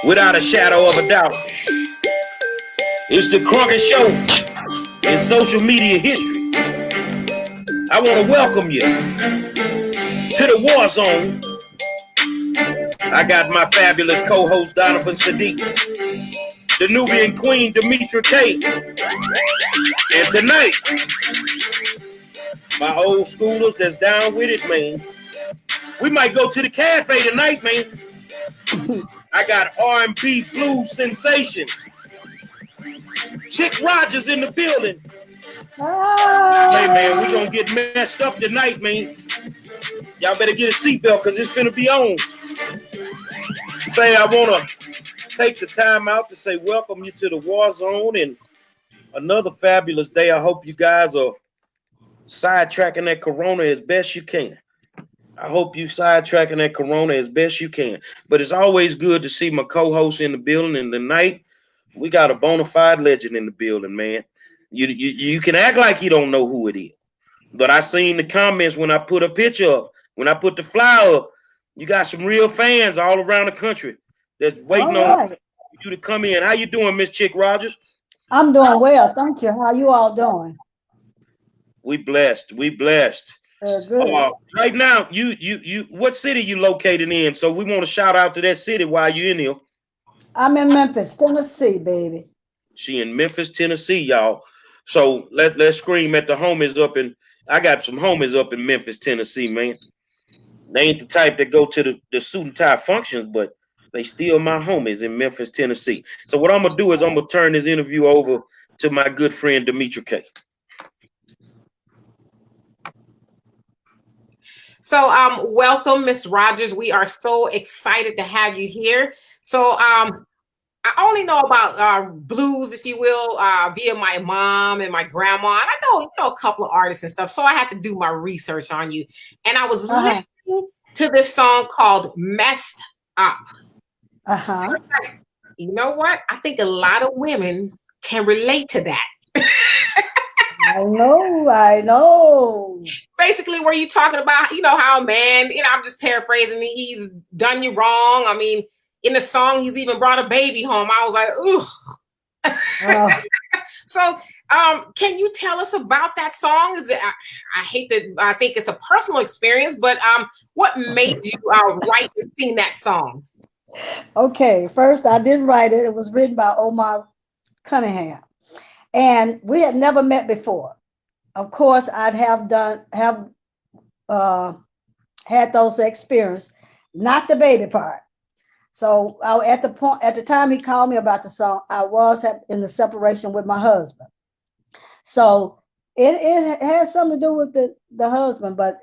Without a shadow of a doubt, it's the Cronkite Show in social media history. I want to welcome you to the war zone. I got my fabulous co-host Donovan Sadiq, the Nubian Queen Demetra K, and tonight, my old schoolers that's down with it, man. We might go to the cafe tonight, man. I got R&B blues sensation Chick Rogers in the building. Hey, man, we gonna get messed up tonight, man. Y'all better get a seatbelt because it's finna be on. Say, I wanna take the time out to say welcome you to the war zone and another fabulous day. I hope you guys are sidetracking that corona as best you can. I hope you sidetracking that corona as best you can. But it's always good to see my co-host in the building. And tonight, we got a bona fide legend in the building, man. You can act like you don't know who it is. But I seen the comments when I put a picture up, when I put the flyer up. You got some real fans all around the country that's waiting on you to come in. How you doing, Miss Chick Rogers? I'm doing well, thank you. How you all doing? We blessed. We blessed. Good. Right now, you what city you located in? So we want to shout out to that city while you in here. I'm in Memphis, Tennessee, baby. She in Memphis, Tennessee, y'all. So let's scream at the homies up in. I got some homies up in Memphis, Tennessee, man. They ain't the type that go to the suit and tie functions, but they still my homies in Memphis, Tennessee. So what I'm gonna do is I'm gonna turn this interview over to my good friend Demetra K. So welcome, Miss Rogers. We are so excited to have you here. So I only know about blues, if you will, via my mom and my grandma. And I know a couple of artists and stuff. So I had to do my research on you. And I was listening to this song called Messed Up. You know what? I think a lot of women can relate to that. I know. Basically, where you talking about, how a man, I'm just paraphrasing, he's done you wrong. I mean, in the song, he's even brought a baby home. I was like, ugh. So, can you tell us about that song? I think it's a personal experience, but what made you write and sing that song? Okay, first, I didn't write it. It was written by Omar Cunningham. And we had never met before. Of course, I'd had those experiences, not the baby part. So at the time he called me about the song, I was in the separation with my husband. So it has something to do with the husband, but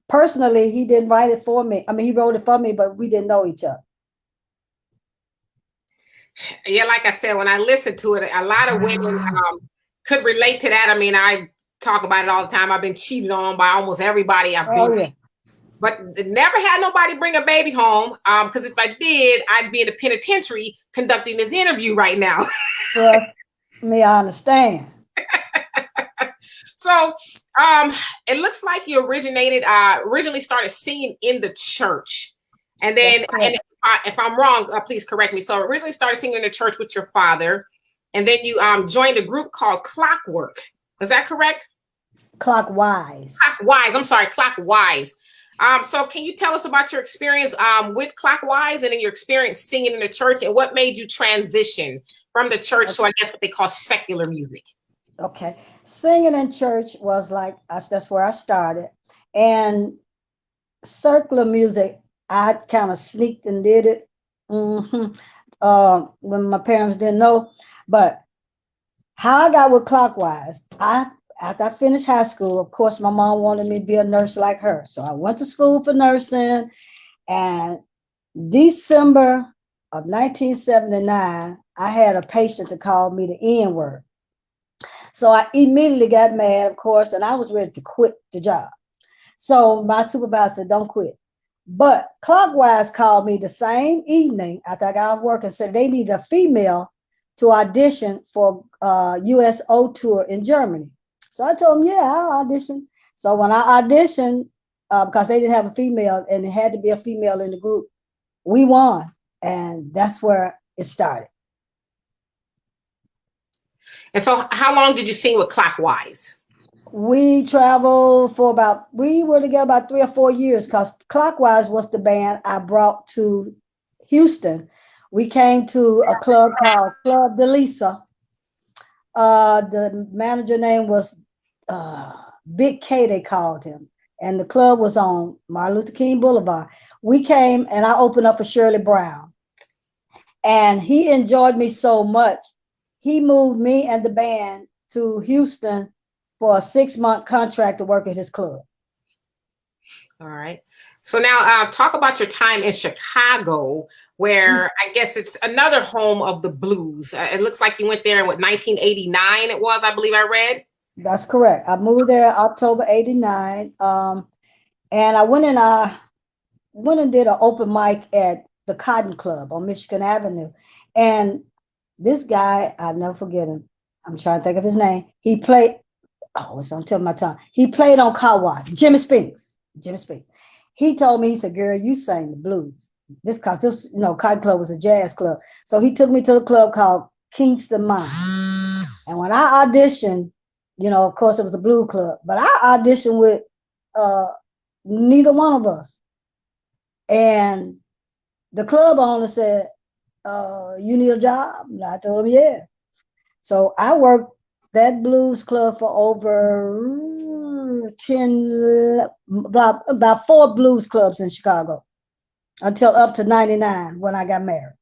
personally, he didn't write it for me. I mean, he wrote it for me, but we didn't know each other. Yeah, like I said, when I listened to it, a lot of women could relate to that. I mean, I talk about it all the time. I've been cheated on by almost everybody I've been with. But never had nobody bring a baby home. Because if I did, I'd be in the penitentiary conducting this interview right now. Well, I understand. So it looks like you originally started singing in the church. And then, if I'm wrong, please correct me. So originally started singing in the church with your father, and then you joined a group called Clockwork. Is that correct? Clockwise. I'm sorry, Clockwise. So can you tell us about your experience with Clockwise and then your experience singing in the church and what made you transition from the church to, I guess, what they call secular music? Okay. Singing in church was that's where I started. And secular music, I kind of sneaked and did it when my parents didn't know. But how I got with Clockwise, after I finished high school, of course, my mom wanted me to be a nurse like her. So I went to school for nursing. And December of 1979, I had a patient to call me the N-word. So I immediately got mad, of course, and I was ready to quit the job. So my supervisor said, don't quit. But Clockwise called me the same evening after I got off work and said they needed a female to audition for USO tour in Germany. So I told him, yeah, I'll audition. So when I auditioned, because they didn't have a female, and it had to be a female in the group. We won, and that's where it started. And so how long did you sing with Clockwise? We traveled for we were together about 3 or 4 years, because Clockwise was the band I brought to Houston. We came to a club called Club Delisa. The manager name was Big K, they called him. And the club was on Martin Luther King Boulevard. We came and I opened up for Shirley Brown. And he enjoyed me so much, he moved me and the band to Houston for a 6-month contract to work at his club. All right. So now talk about your time in Chicago, where I guess it's another home of the blues. It looks like you went there in 1989 it was, I believe I read. That's correct. I moved there October 89. And I went and did an open mic at the Cotton Club on Michigan Avenue. And this guy, I'll never forget him. I'm trying to think of his name. He played, it's on the tip of my tongue. He played on Kawas, Jimmy Spinks. He told me, he said, girl, you sang the blues. This Cotton Club was a jazz club. So he took me to the club called Kingston Mine. And when I auditioned, of course it was a blues club, but I auditioned with neither one of us. And the club owner said, you need a job? And I told him, yeah. So I worked that blues club for over about 4 blues clubs in Chicago until up to 99 when I got married.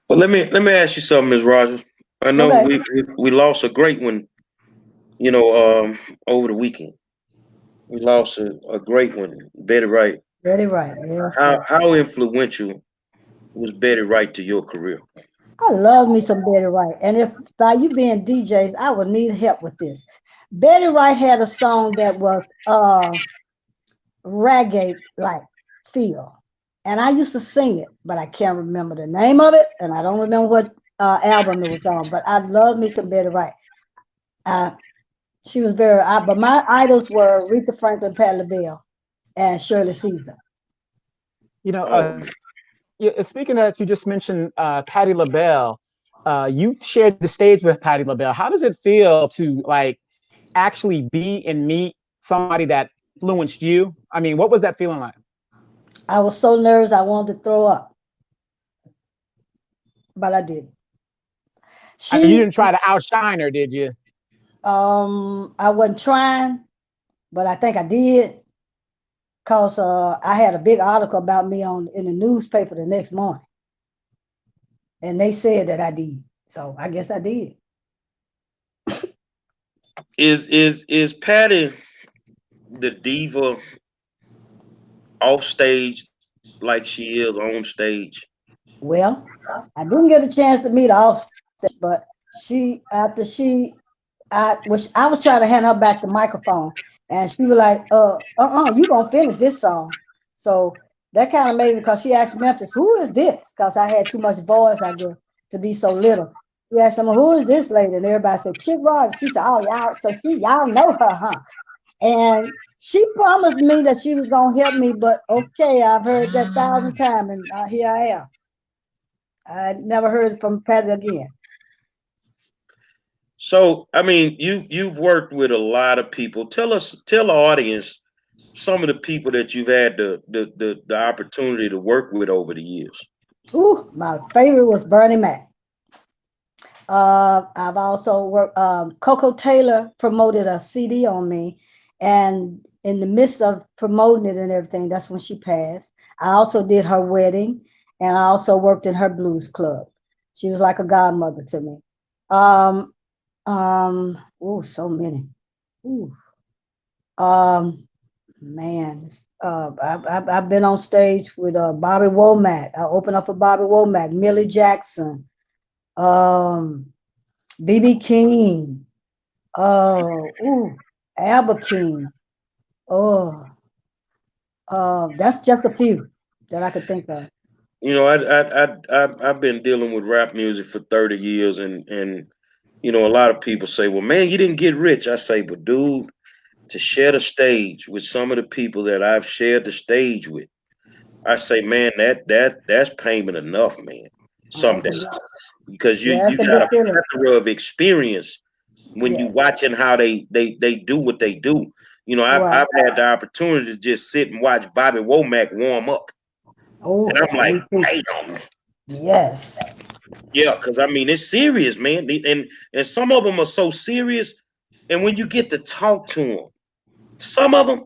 Well, let me ask you something, Ms. Rogers. I know we lost a great one, over the weekend. We lost a great one, Betty Wright. Betty Wright, yes. How influential was Betty Wright to your career? I love me some Betty Wright. And if by you being DJs, I would need help with this. Betty Wright had a song that was reggae-like feel. And I used to sing it, but I can't remember the name of it. And I don't remember what album it was on. But I love me some Betty Wright. She was but my idols were Aretha Franklin, Patti LaBelle, and Shirley Caesar. Speaking of that, you just mentioned Patti LaBelle. You shared the stage with Patti LaBelle. How does it feel to actually be and meet somebody that influenced you? I mean, what was that feeling like? I was so nervous I wanted to throw up, but I didn't. You didn't try to outshine her, did you? I wasn't trying, but I think I did, because I had a big article about me in the newspaper the next morning, and they said that I did. So I guess I did. Is Patti the diva off stage like she is on stage? Well, I didn't get a chance to meet her off stage, but I was trying to hand her back the microphone, and she was like, you gonna finish this song. So that kind of made me, because she asked Memphis, who is this? Because I had too much voice, I guess, to be so little. She asked them, who is this lady? And everybody said, Chick Rogers. She said, oh, y'all know her, huh? And she promised me that she was gonna help me, but okay, I've heard that 1,000 times, and here I am. I never heard from Patti again. So, I mean, you've worked with a lot of people. Tell the audience some of the people that you've had the opportunity to work with over the years. Ooh, my favorite was Bernie Mac. I've also worked, Coco Taylor promoted a CD on me, and in the midst of promoting it and everything, that's when she passed. I also did her wedding, and I also worked in her blues club. She was like a godmother to me. So many. Man, I've been on stage with Bobby Womack. I opened up for Bobby Womack, Millie Jackson, B.B. King, Albert King. That's just a few that I could think of. I've been dealing with rap music for 30 years, and a lot of people say, well, man, you didn't get rich. I say, but dude, to share the stage with some of the people that I've shared the stage with, I say, man, that's payment enough, man. Some days, because you Yeah, that's a got good a feeling. plethora of experience when you Yeah. watching how they do what they do. You know, I've Right. had the opportunity to just sit and watch Bobby Womack warm up, Oh, and I'm like, me too. damn, Yes. yeah, because I mean it's serious, man. And some of them are so serious, and when you get to talk to them, some of them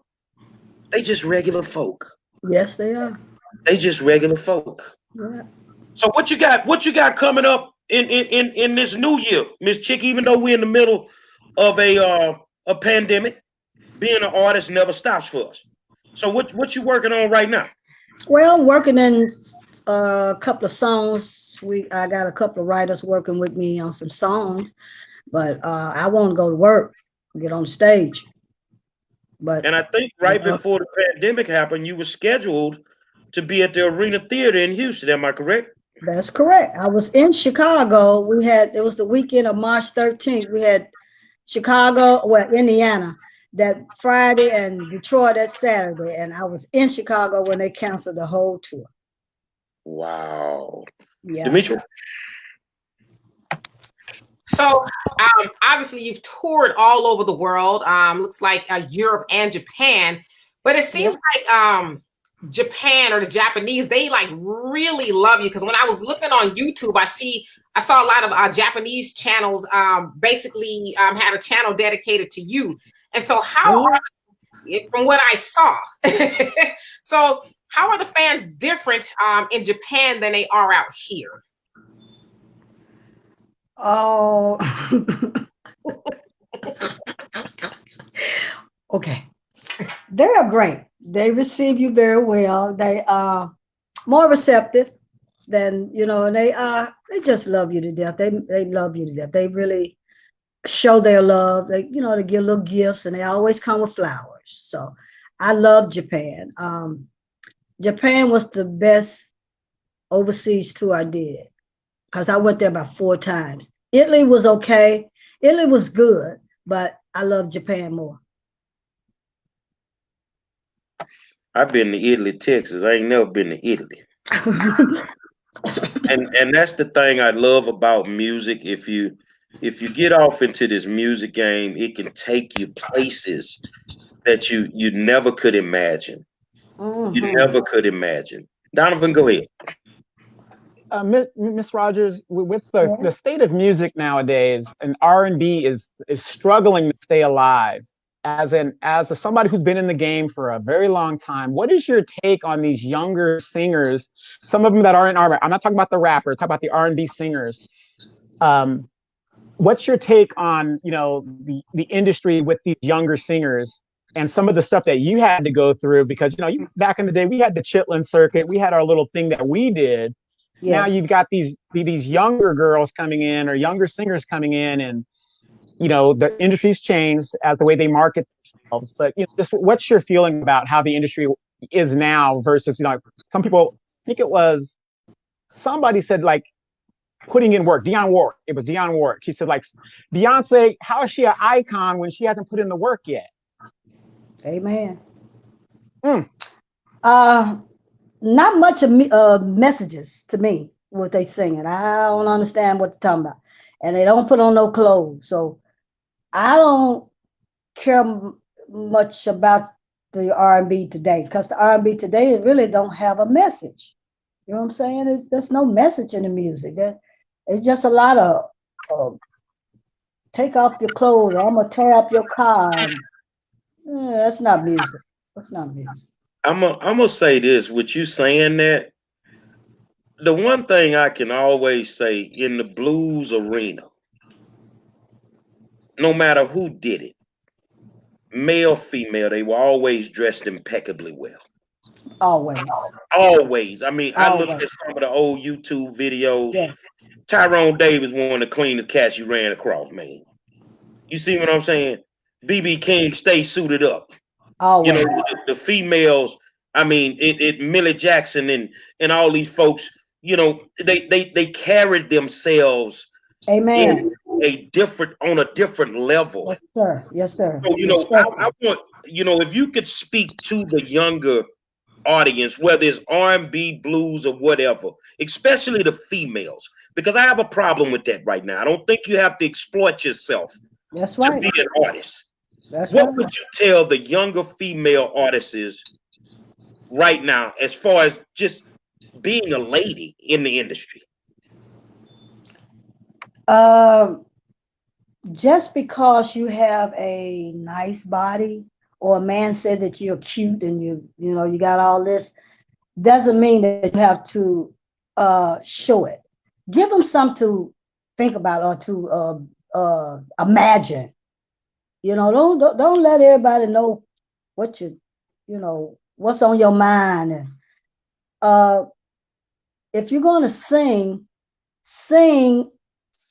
they just regular folk. Yes, they are. They just regular folk. Yeah. So what you got? What you got coming up in this new year, Miss Chick? Even though we're in the middle of a pandemic, being an artist never stops for us. So what you working on right now? Well, I'm working in a couple of songs. I got a couple of writers working with me on some songs, but I want to go to work, get on the stage. But And I think you right know, before the pandemic happened, you were scheduled to be at the Arena Theater in Houston. Am I correct? that's correct. I was in Chicago. It was the weekend of March 13th. We had Chicago, well, Indiana that Friday and Detroit that Saturday. And I was in Chicago when they canceled the whole tour. Wow. Yeah. Dimitri? So obviously you've toured all over the world. Looks like Europe and Japan, but it seems like Japan or the Japanese, they like really love you, because when I was looking on YouTube, I saw a lot of Japanese channels basically had a channel dedicated to you. And so from what I saw, so how are the fans different in Japan than they are out here? Oh, okay. They are great. They receive you very well. They are more receptive than, and they just love you to death. They love you to death. They really show their love. They give little gifts, and they always come with flowers. So I love Japan. Japan was the best overseas tour I did, because I went there about 4 times. Italy was okay. Italy was good, but I love Japan more. I've been to Italy, Texas. I ain't never been to Italy. and that's the thing I love about music. If you get off into this music game, it can take you places that you never could imagine. Mm-hmm. You never could imagine. Donovan, go ahead. Miss Rogers, with the state of music nowadays, and R&B is struggling to stay alive. As somebody who's been in the game for a very long time, what is your take on these younger singers? Some of them that aren't R&B. I'm not talking about the rappers. Talk about the R&B singers. What's your take on the industry with these younger singers and some of the stuff that you had to go through? Because back in the day, we had the Chitlin circuit. We had our little thing that we did. Yeah. Now you've got these younger girls coming in, or younger singers coming in, and the industry's changed as the way they market themselves. But just what's your feeling about how the industry is now versus some people, I think it was somebody said, like, putting in work. Dionne Warwick. It was Dionne Warwick. She said, like, Beyonce, how is she an icon when she hasn't put in the work yet? Amen. Not much of messages to me, what they singing. I don't understand what they're talking about. And they don't put on no clothes. So I don't care much about the R&B today, because the R&B today really don't have a message. You know what I'm saying? There's no message in the music. It's just a lot of take off your clothes, or I'm going to tear up your car. That's not music. That's not music. I'm gonna say this, with you saying that, the one thing I can always say in the blues arena, no matter who did it, male, female, they were always dressed impeccably well. Always. I mean, I looked at some of the old YouTube videos. Yeah. Tyrone Davis, one of the cleanest cats you ran across, man. You see what I'm saying? BB King stay suited up. Always. The females, I mean, Millie Jackson and all these folks, they carried themselves Amen. On a different level. Yes, sir. Yes, sir. So, I want, if you could speak to the younger audience, whether it's R&B, blues, or whatever, especially the females, because I have a problem with that right now. I don't think you have to exploit yourself That's to right. be an artist. That's What right. would you tell the younger female artists right now as far as just being a lady in the industry? Just because you have a nice body, or a man said that you're cute and you got all this, doesn't mean that you have to show it. Give them something to think about or to imagine. Don't let everybody know what what's on your mind. And if you're going to sing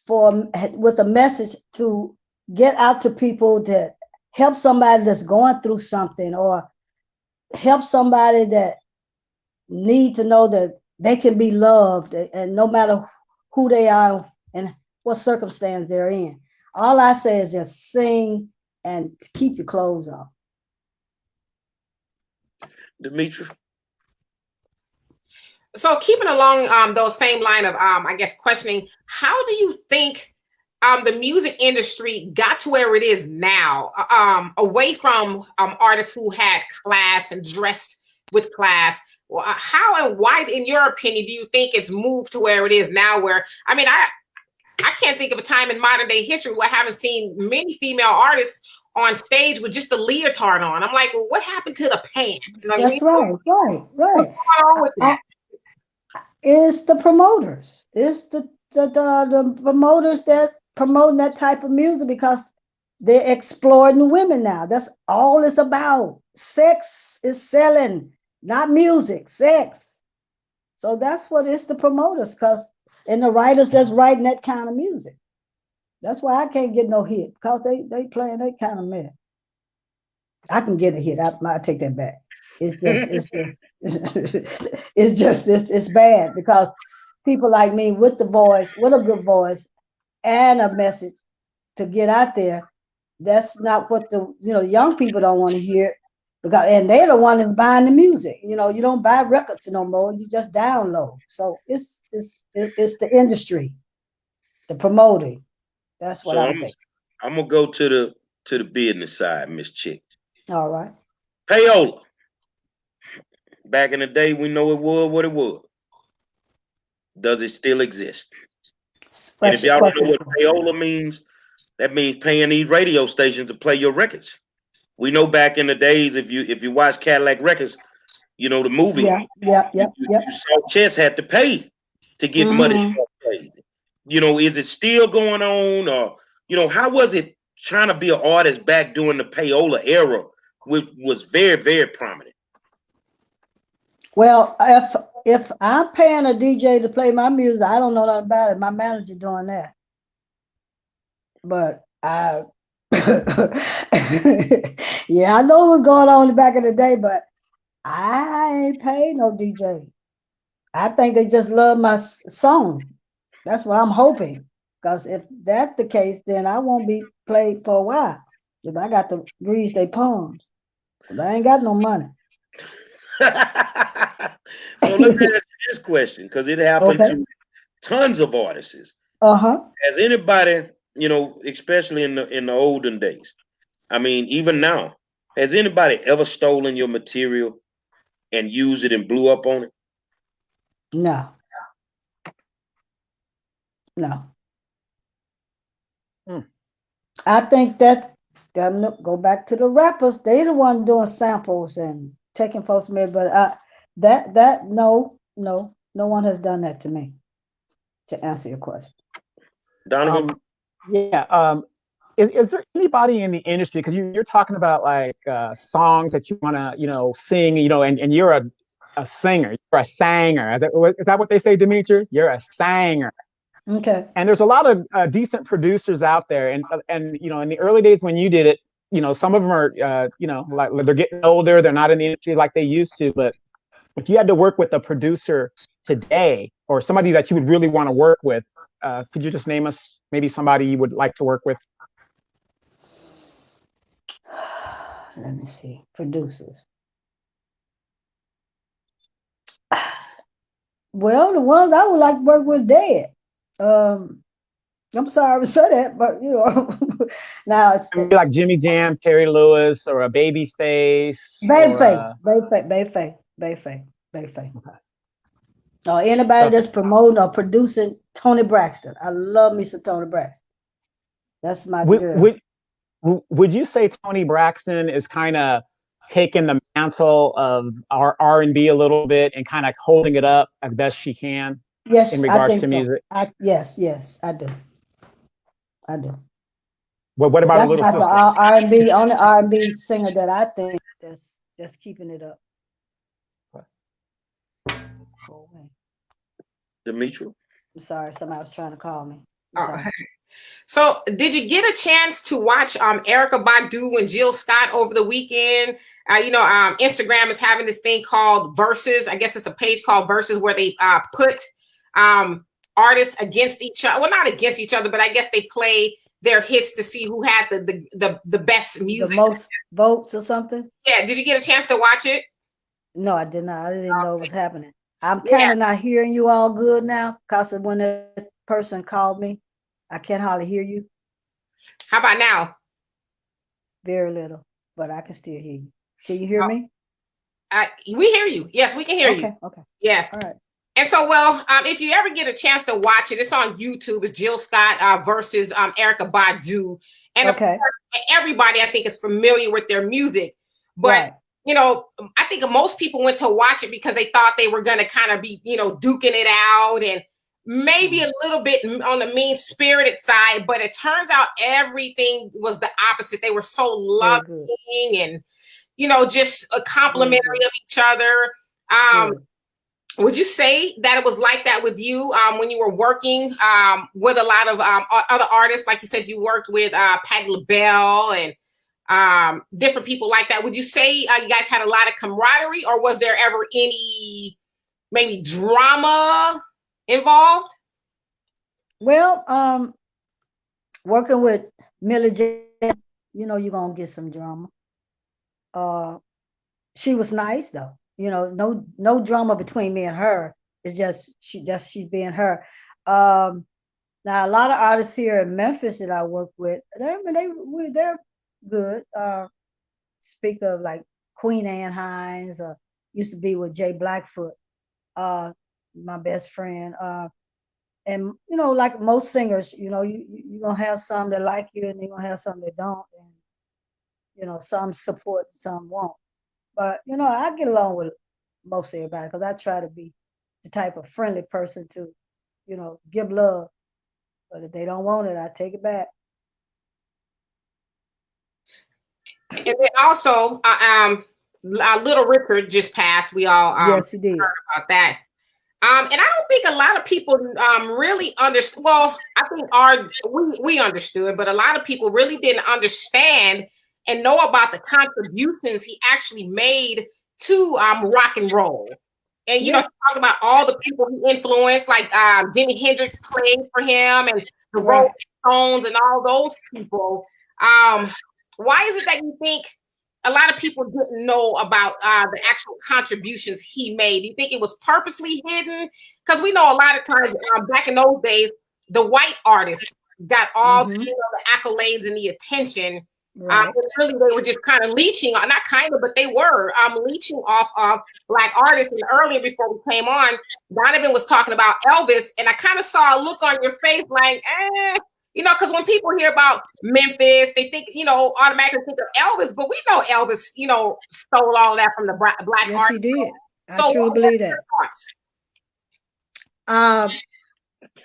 with a message to get out to people, to help somebody that's going through something, or help somebody that need to know that they can be loved, and no matter who they are and what circumstance they're in. All I say is just sing and keep your clothes off. Demetri? So keeping along those same line of I guess questioning, how do you think the music industry got to where it is now, away from artists who had class and dressed with class? How and why, in your opinion, do you think it's moved to where it is now? Where, I mean, I can't think of a time in modern day history where I haven't seen many female artists on stage with just a leotard on. I'm like, well, what happened to the pants? Like, That's right. What's going on with that? It's the promoters. It's the promoters that promoting that type of music, because they're exploiting women now. That's all it's about. Sex is selling, not music, sex. So that's what it's the promoters, and the writers that's writing that kind of music. That's why I can't get no hit, because they playing that kind of mess. I can get a hit. I take that back. It's bad, because people like me with a good voice and a message to get out there, that's not what the young people don't want to hear, and they're the one that's buying the music. You don't buy records no more, you just download. So it's the industry, the promoting. That's what I think. I'm gonna go to the business side, Miss Chick. All right. Payola. Back in the day, we know it was what it was. Does it still exist? And if y'all don't know what payola means, that means paying these radio stations to play your records. We know back in the days, if you watch Cadillac Records, the movie. Yeah. You saw Chess had to pay to get money played. Is it still going on, or how was it trying to be an artist back during the payola era, which was very, very prominent? Well, if I'm paying a DJ to play my music, I don't know nothing about it. My manager doing that. But I yeah, I know what's going on back in the day, but I ain't paid no DJ. I think they just love my song. That's what I'm hoping. Because if that's the case, then I won't be played for a while. If I got to grease their palms. But I ain't got no money. So let me ask you this question, because it happened to tons of artists. Has anybody, especially in the olden days, I mean, even now, has anybody ever stolen your material and used it and blew up on it? No. I think that go back to the rappers. They the one doing samples and taking folks' money, but no one has done that to me. To answer your question, Donovan. Is there anybody in the industry, because you're talking about like songs that you want to sing, and you're a singer, you're a sanger. Is that what they say, Demetri? You're a sanger. Okay. And there's a lot of decent producers out there, and in the early days when you did it, some of them are like they're getting older, they're not in the industry like they used to. But if you had to work with a producer today, or somebody that you would really want to work with, could you just name us maybe somebody you would like to work with? Let me see. Producers. Well, the ones I would like to work with dead. I'm sorry to say that, but you know, now it's Maybe like Jimmy Jam, Terry Lewis, or a Babyface, Babyface, or Babyface. Or anybody that's promoting or producing Toni Braxton. I love me some Toni Braxton. That's my girl. Would you say Toni Braxton is kind of taking the mantle of our R&B a little bit and kind of holding it up as best she can? Yes, in regards I think to music. So. Yes, I do. Well, what about that's a Little about Sister? the R&B, only R&B singer that I think that's keeping it up. Demetria? I'm sorry, somebody was trying to call me. So did you get a chance to watch Erykah Badu and Jill Scott over the weekend? Instagram is having this thing called Versus. I guess it's a page called Versus where they put artists against each other. Well, not against each other, but I guess they play their hits to see who had the best music. The most votes or something? Yeah. Did you get a chance to watch it? No, I did not. I didn't know it was happening. I'm kind of not hearing you all good now because when this person called me, I can't hardly hear you. How about now? Very little, but I can still hear you. Can you hear me? We hear you. Yes, we can hear you. Okay. Yes. All right. And so, if you ever get a chance to watch it, it's on YouTube. It's Jill Scott versus Erykah Badu. And of course, everybody, I think, is familiar with their music. But, I think most people went to watch it because they thought they were going to kind of be, duking it out and maybe a little bit on the mean-spirited side. But it turns out everything was the opposite. They were so loving and, just complimentary of each other. Would you say that it was like that with you when you were working with a lot of other artists? Like you said, you worked with Patti LaBelle and different people like that. Would you say you guys had a lot of camaraderie, or was there ever any maybe drama involved? Well, working with Millie J, you're going to get some drama. She was nice though. No drama between me and her. It's just she's being her. Now a lot of artists here in Memphis that I work with, they're good. Speak of like Queen Anne Hines, used to be with Jay Blackfoot, my best friend. And like most singers, you're gonna have some that like you, and you're gonna have some that don't, and some support, some won't. But I get along with most everybody because I try to be the type of friendly person to, give love. But if they don't want it, I take it back. And then also, Little Richard just passed. We all yes, he did. heard about that. And I don't think a lot of people really understand. Well, I think we understood, but a lot of people really didn't understand and know about the contributions he actually made to rock and roll. And talk about all the people he influenced, like Jimi Hendrix played for him, and the Rolling Stones, and all those people. Why is it that you think a lot of people didn't know about the actual contributions he made? Do you think it was purposely hidden? Because we know a lot of times back in those days, the white artists got all the accolades and the attention. Really, they were just kind of leeching, not kind of, but they were leeching off of Black artists. And earlier, before we came on, Donovan was talking about Elvis, and I kind of saw a look on your face like, because when people hear about Memphis, they think, automatically think of Elvis, but we know Elvis, stole all that from the Black yes, artists. He did. I truly believe that.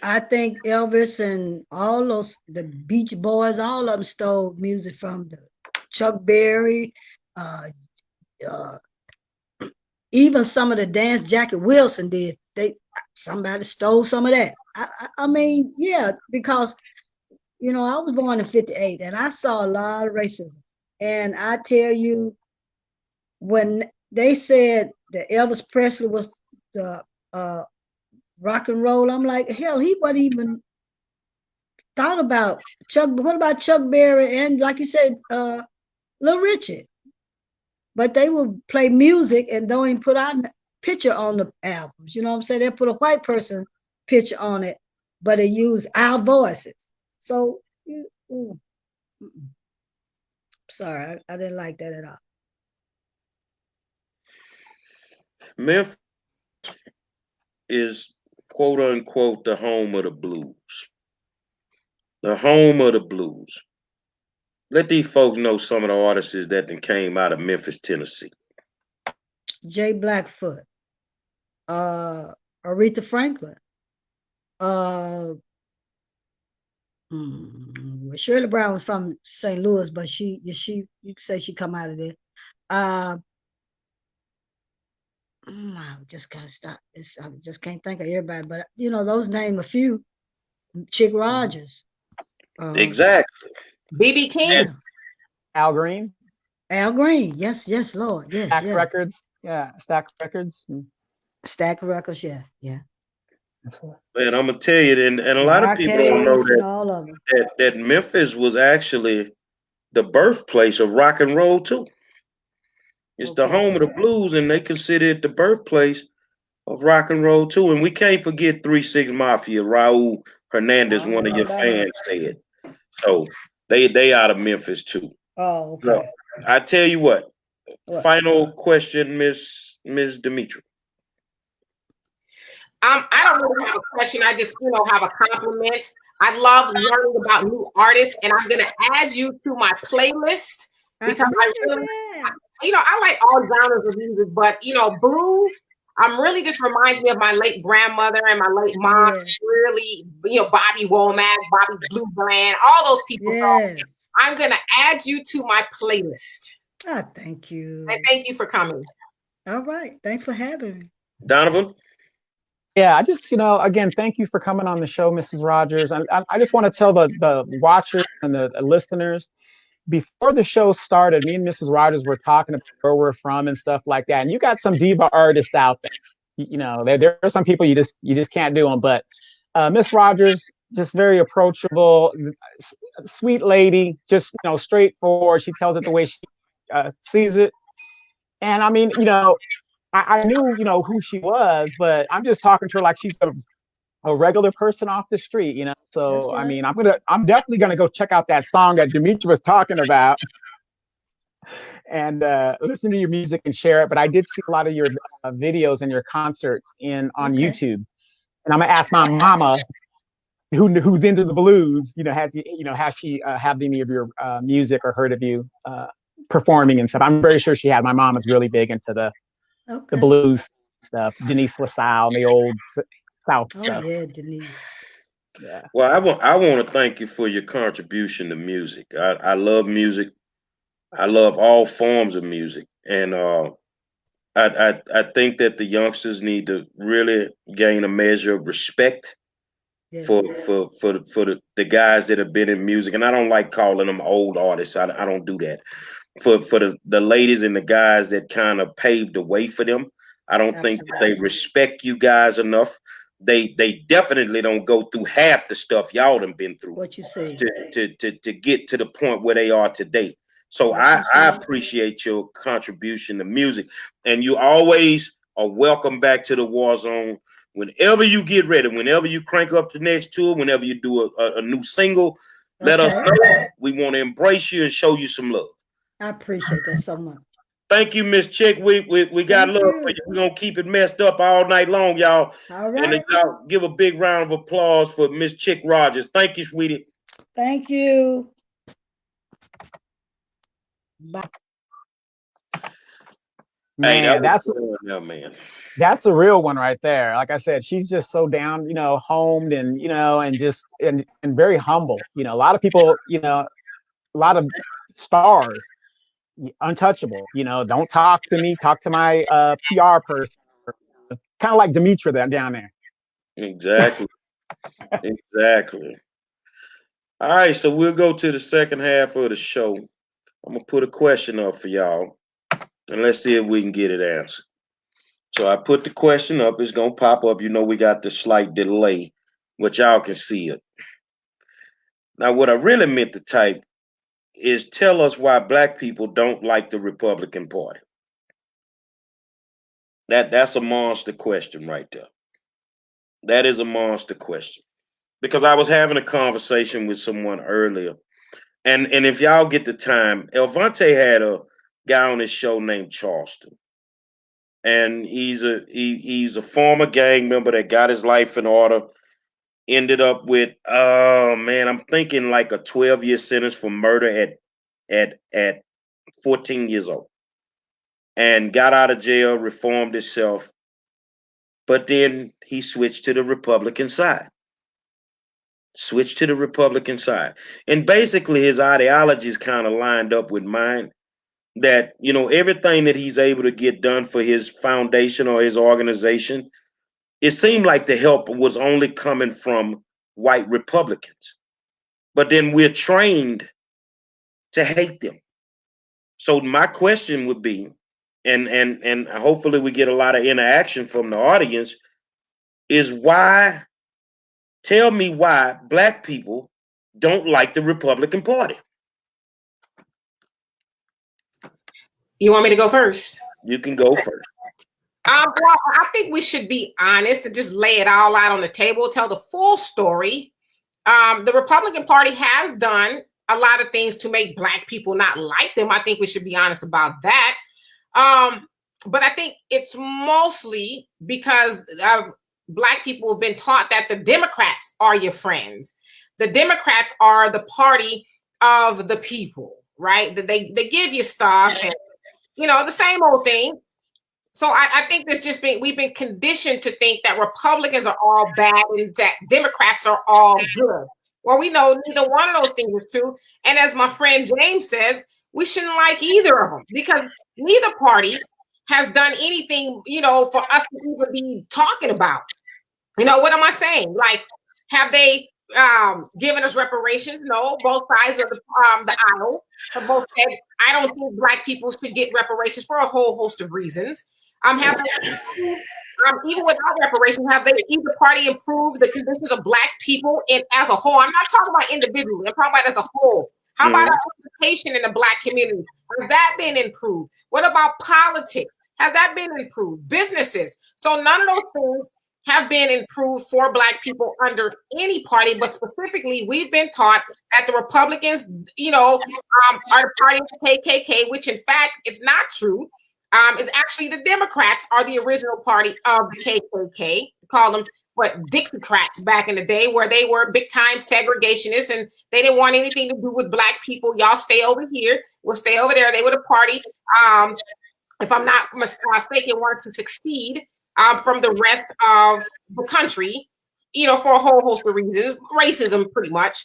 I think Elvis and all the Beach Boys, all of them stole music from the Chuck Berry, even some of the dance Jackie Wilson did. Somebody stole some of that. I mean, yeah, because I was born in '58 and I saw a lot of racism. And I tell you, when they said that Elvis Presley was the rock and roll, I'm like, hell, he wasn't even thought about Chuck. What about Chuck Berry and, like you said, Little Richard? But they will play music and don't even put our picture on the albums. You know what I'm saying? They put a white person picture on it, but they use our voices. So, sorry, I didn't like that at all. Memphis is quote unquote the home of the blues. The home of the blues. Let these folks know some of the artists that came out of Memphis, Tennessee. Jay Blackfoot, Aretha Franklin, Shirley Brown was from St. Louis, but she you could say she come out of there. I just gotta stop this. I just can't think of everybody, but you know, those name a few. Chick Rogers. Exactly. BB King. Yeah. Al Green. Al Green. Yes, Lord. Yes. Stack Records. Yeah, Stack Records. Stack Records, yeah. Man, I'm gonna tell you, and a lot of people don't know that, all of them. that Memphis was actually the birthplace of rock and roll too. It's the home of the blues, and they consider it the birthplace of rock and roll too. And we can't forget 3 6 Mafia. Raul Hernandez, one of your fans, said. So they out of Memphis too. Oh, okay. So, I tell you what. Final question, Miss Demetra. I don't really have a question. I just, have a compliment. I love learning about new artists, and I'm gonna add you to my playlist because I really, I like all genres of music, but blues. Really just reminds me of my late grandmother and my late mom. Yeah. Really, Bobby Womack, Bobby Blue Bland, all those people. Yes. So I'm gonna add you to my playlist. Thank you. And thank you for coming. All right. Thanks for having me. Donovan? Yeah, I just, again, thank you for coming on the show, Mrs. Rogers. I just want to tell the watchers and the listeners, before the show started, me and Mrs. Rogers were talking about where we're from and stuff like that. And you got some diva artists out there. There are some people you just can't do them. But Miss Rogers, just very approachable, sweet lady, just straightforward. She tells it the way she sees it. And I mean, I knew, who she was, but I'm just talking to her like she's a regular person off the street, So, right. I mean, I'm definitely going to go check out that song that Demetra was talking about and listen to your music and share it. But I did see a lot of your videos and your concerts on YouTube. And I'm going to ask my mama, who's into the blues, has she had any of your music or heard of you performing and stuff? I'm very sure she had. My mom is really big into the blues stuff, Denise LaSalle, the old South stuff. Yeah, Denise. Yeah. Well, I want to thank you for your contribution to music. I love music. I love all forms of music, and I think that the youngsters need to really gain a measure of respect for the guys that have been in music. And I don't like calling them old artists. I don't do that. For the ladies and the guys that kind of paved the way for them. I don't think that they respect you guys enough. They definitely don't go through half the stuff y'all done been through. What you say to get to the point where they are today. So I appreciate your contribution to music, and you always are welcome back to the War Zone whenever you get ready. Whenever you crank up the next tour, whenever you do a new single, let us know. We want to embrace you and show you some love. I appreciate that so much. Thank you, Miss Chick. We got love for you. We're gonna keep it messed up all night long, y'all. All right. And y'all give a big round of applause for Miss Chick Rogers. Thank you, sweetie. Thank you. Bye. Man, man. That's a real one right there. Like I said, she's just so down, homed and and just and very humble. A lot of people, a lot of stars, untouchable. Don't talk to me. Talk to my PR person. Kind of like Demetra down there. Exactly. Exactly. All right, so we'll go to the second half of the show. I'm gonna put a question up for y'all, and let's see if we can get it answered. So I put the question up. It's gonna pop up. We got the slight delay, but y'all can see it. Now, what I really meant to type is tell us why black people don't like the Republican Party. That's a monster question right there. That is a monster question. Because I was having a conversation with someone earlier. And if y'all get the time, Elvante had a guy on his show named Charleston. And he's a former gang member that got his life in order. Ended up with I'm thinking like a 12-year sentence for murder at 14 years old. And got out of jail, reformed himself. But then he switched to the Republican side. And basically his ideology is kind of lined up with mine. That, everything that he's able to get done for his foundation or his organization, it seemed like the help was only coming from white Republicans. But then we're trained to hate them. So my question would be, and hopefully we get a lot of interaction from the audience, is tell me why black people don't like the Republican Party. You want me to go first? You can go first. Well, I think we should be honest and just lay it all out on the table, tell the full story. The Republican Party has done a lot of things to make black people not like them. I think we should be honest about that. But I think it's mostly because black people have been taught that the Democrats are your friends. The Democrats are the party of the people, right? They give you stuff and, the same old thing. So I think we've been conditioned to think that Republicans are all bad and that Democrats are all good. Well, we know neither one of those things is true. And as my friend James says, we shouldn't like either of them because neither party has done anything, for us to even be talking about. What am I saying? Like, have they given us reparations? No, both sides of the aisle have both said, I don't think black people should get reparations for a whole host of reasons. Even without reparations, have they either party improved the conditions of black people as a whole? I'm not talking about individually. I'm talking about as a whole. How about education in the black community? Has that been improved? What about politics? Has that been improved? Businesses. So none of those things have been improved for black people under any party, but specifically, we've been taught that the Republicans, are the party of the KKK, which in fact, it's not true. It's actually the Democrats are the original party of the KKK. Call them Dixiecrats back in the day, where they were big time segregationists and they didn't want anything to do with black people. Y'all stay over here. We'll stay over there. They were the party. If I'm not mistaken, wanted to succeed from the rest of the country, for a whole host of reasons, racism pretty much.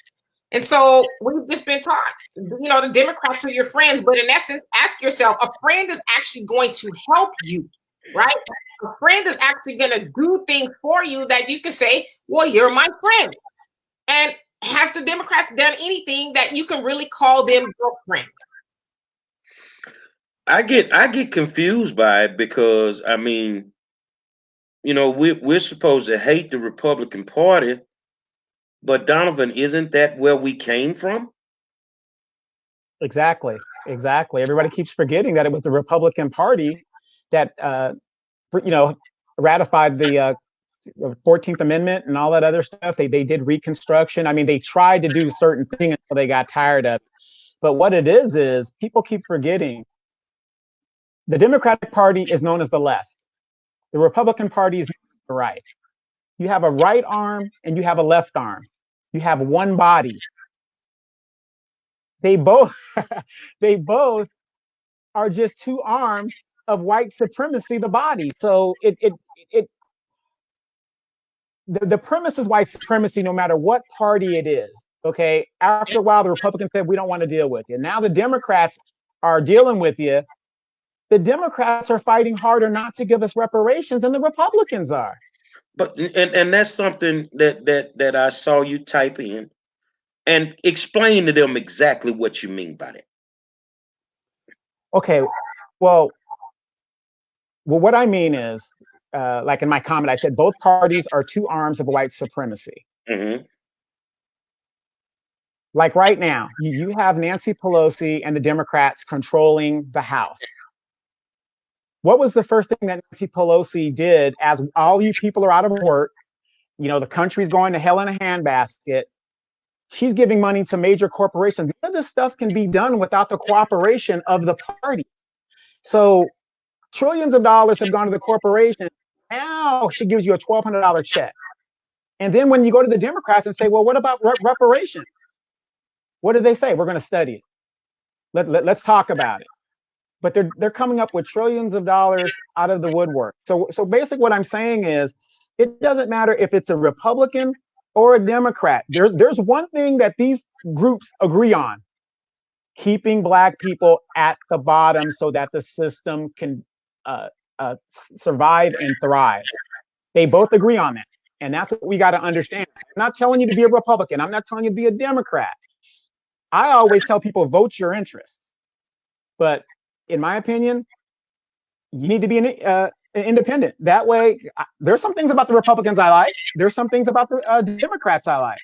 And so we've just been taught, the Democrats are your friends, but in essence, ask yourself, a friend is actually going to help you, right? A friend is actually going to do things for you that you can say, well, you're my friend. And has the Democrats done anything that you can really call them your friend? I get confused by it because, we're supposed to hate the Republican Party, but Donovan, isn't that where we came from? Exactly. Everybody keeps forgetting that it was the Republican Party that, ratified the 14th Amendment and all that other stuff. They did Reconstruction. They tried to do certain things until they got tired of it. But what it is people keep forgetting the Democratic Party is known as the left. The Republican Party is the right. You have a right arm and you have a left arm. You have one body. They both are just two arms of white supremacy, the body. So the premise is white supremacy no matter what party it is. Okay. After a while, the Republicans said, we don't want to deal with you. Now the Democrats are dealing with you. The Democrats are fighting harder not to give us reparations than the Republicans are. But and that's something that I saw you type in, and explain to them exactly what you mean by that. Okay, well, what I mean is, like in my comment, I said both parties are two arms of white supremacy. Mm-hmm. Like right now, you have Nancy Pelosi and the Democrats controlling the House. What was the first thing that Nancy Pelosi did as all you people are out of work? You know, the country's going to hell in a handbasket. She's giving money to major corporations. None of this stuff can be done without the cooperation of the party. So trillions of dollars have gone to the corporation. Now she gives you a $1,200 check. And then when you go to the Democrats and say, well, what about reparations? What do they say? We're going to study it. Let's talk about it. But they're coming up with trillions of dollars out of the woodwork. So basically what I'm saying is, it doesn't matter if it's a Republican or a Democrat. There's one thing that these groups agree on: keeping Black people at the bottom so that the system can survive and thrive. They both agree on that. And that's what we got to understand. I'm not telling you to be a Republican. I'm not telling you to be a Democrat. I always tell people, vote your interests. But in my opinion, you need to be an independent. That way, there's some things about the Republicans I like. There's some things about the Democrats I like.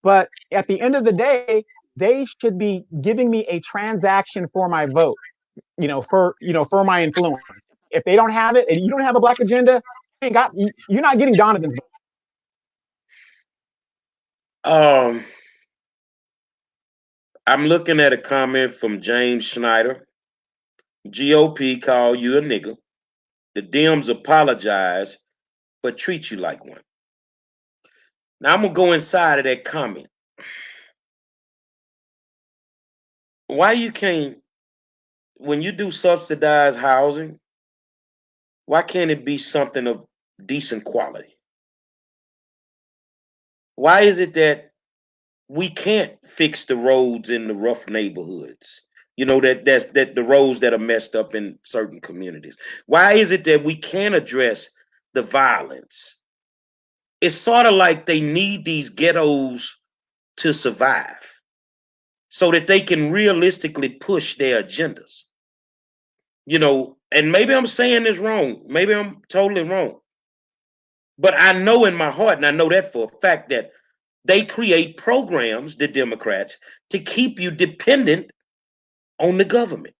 But at the end of the day, they should be giving me a transaction for my vote, for my influence. If they don't have it and you don't have a Black agenda, you're not getting Donovan's vote. I'm looking at a comment from James Schneider. GOP call you a nigga. The Dems apologize, but treat you like one. Now I'm going to go inside of that comment. Why you can't, when you do subsidized housing, why can't it be something of decent quality? Why is it that we can't fix the roads in the rough neighborhoods? That the roads that are messed up in certain communities. Why is it that we can't address the violence? It's sort of like they need these ghettos to survive so that they can realistically push their agendas. And maybe I'm saying this wrong. Maybe I'm totally wrong. But I know in my heart, and I know that for a fact, that they create programs, the Democrats, to keep you dependent on the government.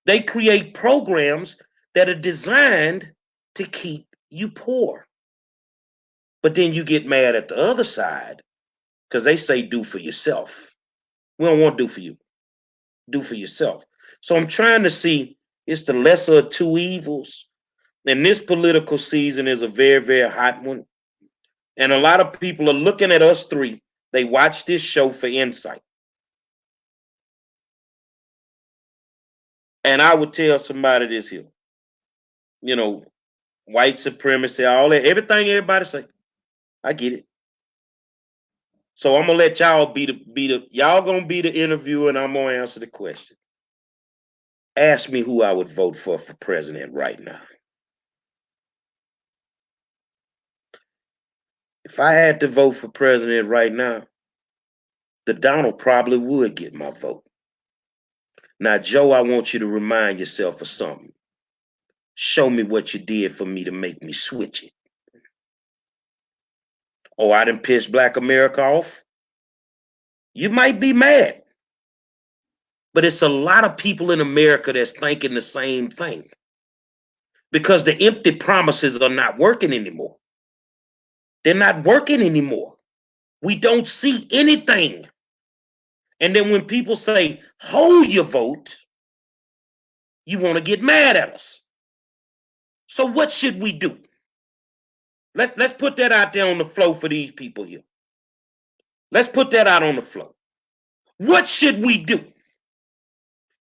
They create programs that are designed to keep you poor. But then you get mad at the other side because they say do for yourself. We don't want to do for you. Do for yourself. So I'm trying to see, it's the lesser of two evils. And this political season is a very, very hot one. And a lot of people are looking at us three. They watch this show for insight. And I would tell somebody this here, white supremacy, all that, everything everybody say, I get it. So I'm gonna let y'all y'all gonna be the interviewer, and I'm gonna answer the question. Ask me who I would vote for president right now. If I had to vote for president right now, the Donald probably would get my vote. Now, Joe, I want you to remind yourself of something. Show me what you did for me to make me switch it. Oh, I done pissed Black America off? You might be mad. But it's a lot of people in America that's thinking the same thing. Because the empty promises are not working anymore. They're not working anymore. We don't see anything. And then when people say, hold your vote, you want to get mad at us. So what should we do? Let's put that out there on the floor for these people here. Let's put that out on the floor. What should we do?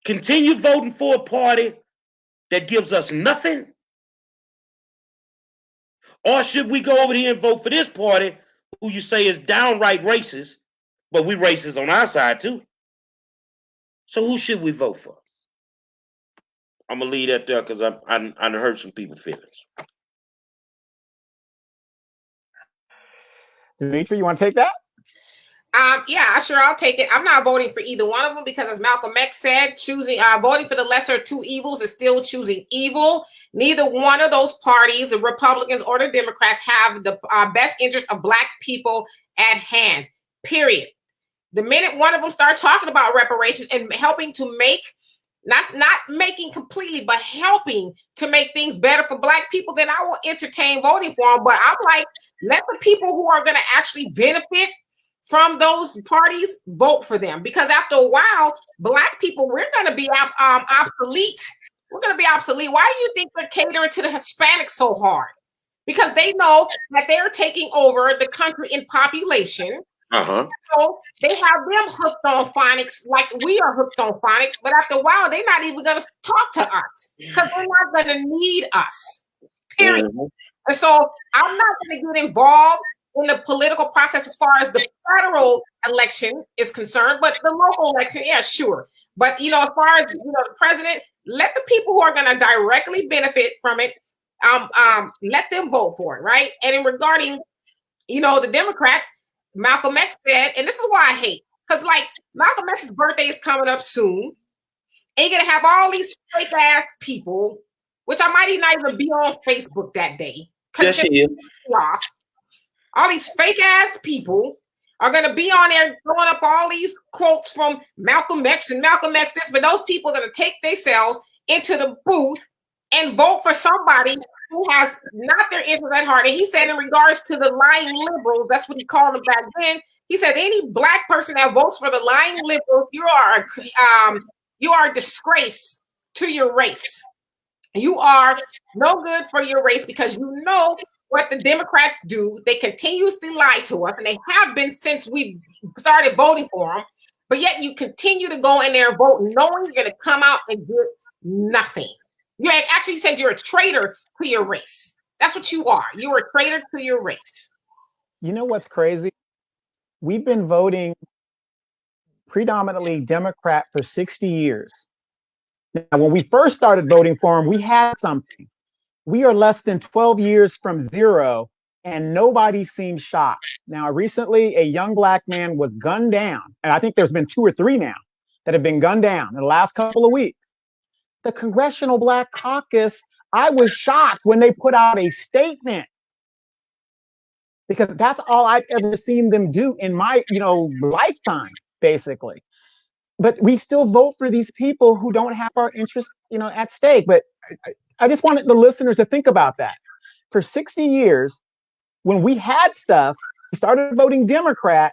Continue voting for a party that gives us nothing? Or should we go over here and vote for this party who you say is downright racist, but we racist on our side too? So who should we vote for? I'm going to leave that there because I hurt some people's feelings. Demetri, you want to take that? Yeah, sure, I'll take it. I'm not voting for either one of them because, as Malcolm X said, voting for the lesser of two evils is still choosing evil. Neither one of those parties, the Republicans or the Democrats, have the best interest of Black people at hand, period. The minute one of them start talking about reparations and helping to make, not making completely, but helping to make things better for Black people, then I will entertain voting for them. But I'm like, let the people who are going to actually benefit from those parties vote for them, because after a while, Black people, we're going to be obsolete. We're going to be obsolete. Why do you think they're catering to the Hispanics so hard? Because they know that they're taking over the country in population. So they have them hooked on phonics like we are hooked on phonics. But after a while, they're not even going to talk to us because they're not going to need us, period. And so I'm not going to get involved in the political process as far as the federal election is concerned, but the local election, yeah, sure. But, you know, as far as, you know, the president, let the people who are going to directly benefit from it, let them vote for it, right? And in regarding, you know, the Democrats, Malcolm X said, and this is why I hate, because like Malcolm X's birthday is coming up soon, and you're going to have all these fake ass people, which I might not even be on Facebook that day. Yes, she is. All these fake ass people are going to be on there throwing up all these quotes from Malcolm X and Malcolm X this, but those people are going to take themselves into the booth and vote for somebody who has not their interest at heart. And he said in regards to the lying liberals, that's what he called them back then. He said any Black person that votes for the lying liberals, you are a disgrace to your race. You are no good for your race, because you know what the Democrats do. They continuously lie to us, and they have been since we started voting for them. But yet you continue to go in there and vote, knowing you're going to come out and get nothing. You actually said you're a traitor to your race. That's what you are. You're a traitor to your race. You know what's crazy? We've been voting predominantly Democrat for 60 years. Now, when we first started voting for them, we had something. We are less than 12 years from zero, and nobody seems shocked. Now, recently, a young Black man was gunned down, and I think there's been 2 or 3 now that have been gunned down in the last couple of weeks. The Congressional Black Caucus, I was shocked when they put out a statement, because that's all I've ever seen them do in my, lifetime, basically. But we still vote for these people who don't have our interests, at stake. But I just wanted the listeners to think about that. For 60 years, when we had stuff, we started voting Democrat.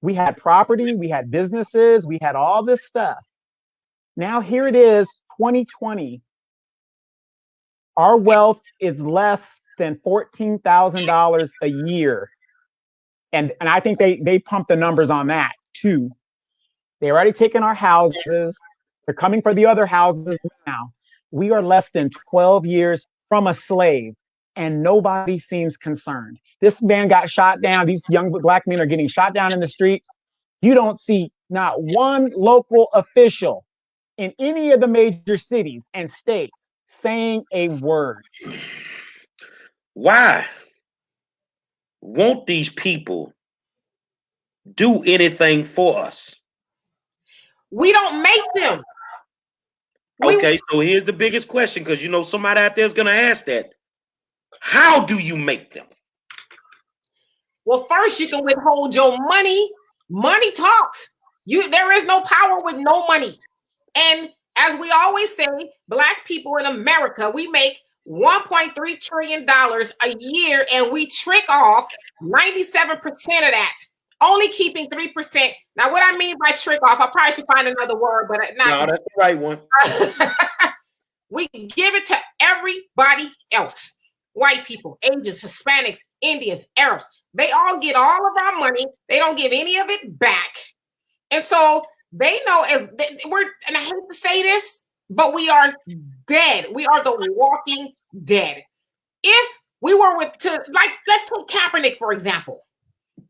We had property, we had businesses, we had all this stuff. Now here it is, 2020. Our wealth is less than $14,000 a year. And I think they pumped the numbers on that too. They already taken our houses. They're coming for the other houses now. We are less than 12 years from a slave, and nobody seems concerned. This man got shot down. These young Black men are getting shot down in the street. You don't see not one local official in any of the major cities and states saying a word. Why won't these people do anything for us? We don't make them. Okay, so here's the biggest question, because somebody out there is going to ask that. How do you make them? Well, first you can withhold your money. Money talks. There is no power with no money. And as we always say, Black people in America, we make $1.3 trillion a year, and we trick off 97% of that, only keeping 3%. Now, what I mean by trick off, I probably should find another word, but no, that's the right one. We give it to everybody else. White people, Asians, Hispanics, Indians, Arabs. They all get all of our money. They don't give any of it back. And so they know, and I hate to say this, but we are dead. We are the walking dead. If we were let's take Kaepernick, for example.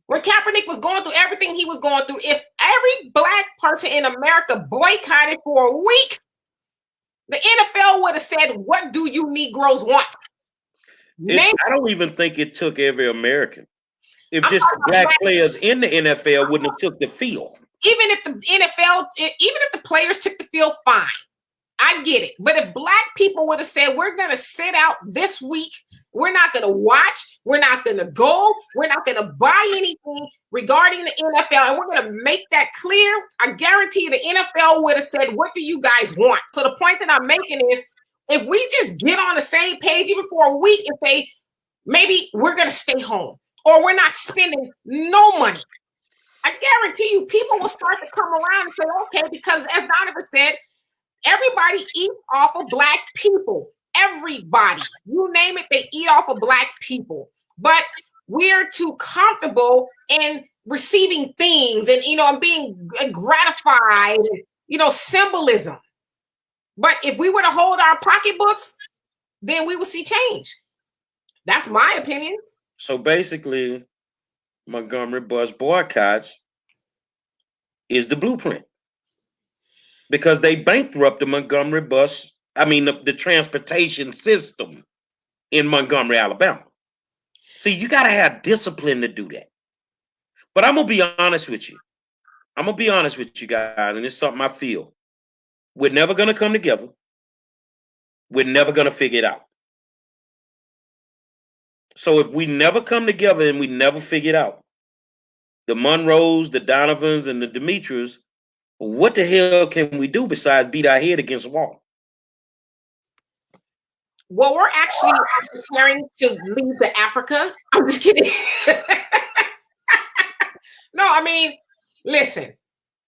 When Kaepernick was going through everything he was going through, if every Black person in America boycotted for a week, the NFL would have said, "What do you Negroes want?" I don't even think it took every American. If just the Black players in the NFL wouldn't have took the field. Even if the players took the field, fine. I get it. But if Black people would have said, we're going to sit out this week, we're not going to watch, We're not going to go. We're not going to buy anything regarding the NFL. And we're going to make that clear. I guarantee the NFL would have said, what do you guys want? So the point that I'm making is, if we just get on the same page even for a week and say, maybe we're going to stay home or we're not spending no money, I guarantee you people will start to come around and say, okay, because as Donovan said, everybody eats off of Black people. Everybody, you name it, they eat off of Black people. But we're too comfortable in receiving things and, and being gratified, symbolism. But if we were to hold our pocketbooks, then we will see change. That's my opinion. So basically, Montgomery bus boycotts is the blueprint, because they bankrupt the Montgomery bus. I mean, the transportation system in Montgomery, Alabama. See, you got to have discipline to do that. But I'm going to be honest with you. I'm going to be honest with you guys, and it's something I feel. We're never going to come together. We're never going to figure it out. So if we never come together and we never figure it out, the Monroes, the Donovans, and the Demetrius, what the hell can we do besides beat our head against the wall? Well, we're actually preparing to leave to Africa. I'm just kidding. No, I mean, listen,